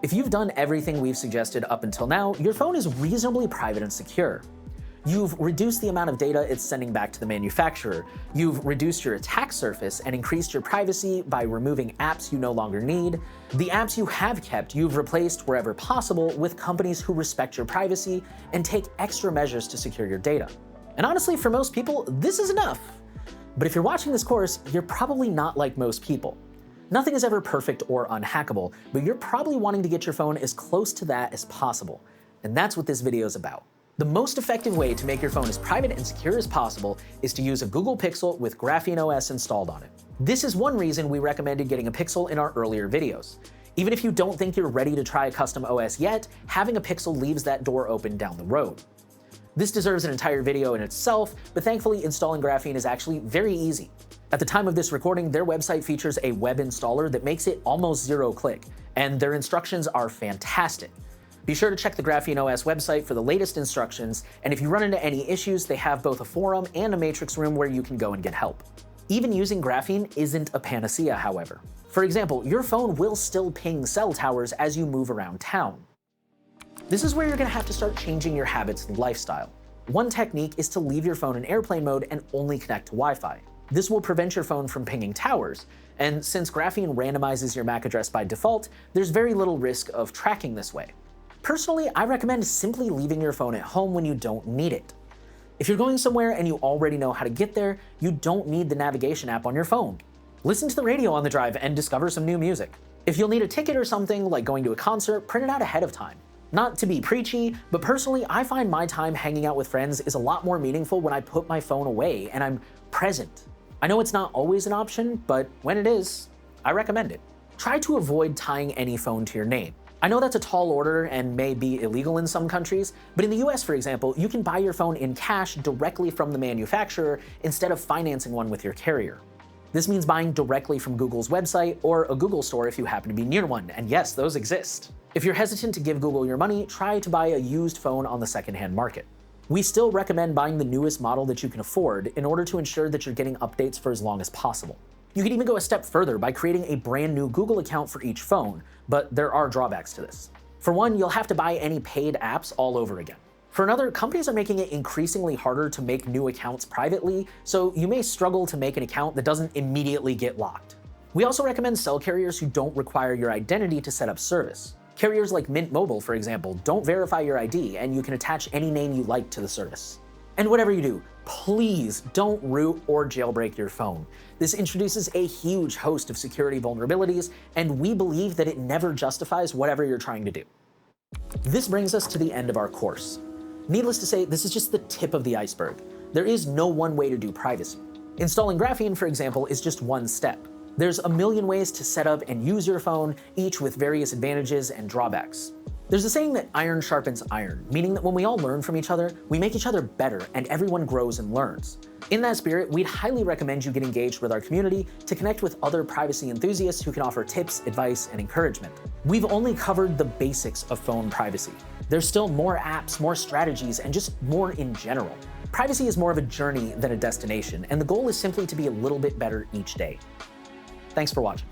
If you've done everything we've suggested up until now, your phone is reasonably private and secure. You've reduced the amount of data it's sending back to the manufacturer. You've reduced your attack surface and increased your privacy by removing apps you no longer need. The apps you have kept, you've replaced wherever possible with companies who respect your privacy and take extra measures to secure your data. And honestly, for most people, this is enough. But if you're watching this course, you're probably not like most people. Nothing is ever perfect or unhackable, but you're probably wanting to get your phone as close to that as possible. And that's what this video is about. The most effective way to make your phone as private and secure as possible is to use a Google Pixel with Graphene OS installed on it. This is one reason we recommended getting a Pixel in our earlier videos. Even if you don't think you're ready to try a custom OS yet, having a Pixel leaves that door open down the road. This deserves an entire video in itself, but thankfully installing Graphene is actually very easy. At the time of this recording, their website features a web installer that makes it almost zero-click, and their instructions are fantastic. Be sure to check the Graphene OS website for the latest instructions, and if you run into any issues, they have both a forum and a matrix room where you can go and get help. Even using Graphene isn't a panacea, however. For example, your phone will still ping cell towers as you move around town. This is where you're gonna have to start changing your habits and lifestyle. One technique is to leave your phone in airplane mode and only connect to Wi-Fi. This will prevent your phone from pinging towers, and since Graphene randomizes your MAC address by default, there's very little risk of tracking this way. Personally, I recommend simply leaving your phone at home when you don't need it. If you're going somewhere and you already know how to get there, you don't need the navigation app on your phone. Listen to the radio on the drive and discover some new music. If you'll need a ticket or something, like going to a concert, print it out ahead of time. Not to be preachy, but personally, I find my time hanging out with friends is a lot more meaningful when I put my phone away and I'm present. I know it's not always an option, but when it is, I recommend it. Try to avoid tying any phone to your name. I know that's a tall order and may be illegal in some countries, but in the US, for example, you can buy your phone in cash directly from the manufacturer instead of financing one with your carrier. This means buying directly from Google's website or a Google store if you happen to be near one, and yes, those exist. If you're hesitant to give Google your money, try to buy a used phone on the secondhand market. We still recommend buying the newest model that you can afford in order to ensure that you're getting updates for as long as possible. You can even go a step further by creating a brand new Google account for each phone, but there are drawbacks to this. For one, you'll have to buy any paid apps all over again. For another, companies are making it increasingly harder to make new accounts privately, so you may struggle to make an account that doesn't immediately get locked. We also recommend cell carriers who don't require your identity to set up service. Carriers like Mint Mobile, for example, don't verify your ID, and you can attach any name you like to the service. And whatever you do, please don't root or jailbreak your phone. This introduces a huge host of security vulnerabilities, and we believe that it never justifies whatever you're trying to do. This brings us to the end of our course. Needless to say, this is just the tip of the iceberg. There is no one way to do privacy. Installing Graphene, for example, is just one step. There's a million ways to set up and use your phone, each with various advantages and drawbacks. There's a saying that iron sharpens iron, meaning that when we all learn from each other, we make each other better and everyone grows and learns. In that spirit, we'd highly recommend you get engaged with our community to connect with other privacy enthusiasts who can offer tips, advice, and encouragement. We've only covered the basics of phone privacy. There's still more apps, more strategies, and just more in general. Privacy is more of a journey than a destination, and the goal is simply to be a little bit better each day. Thanks for watching.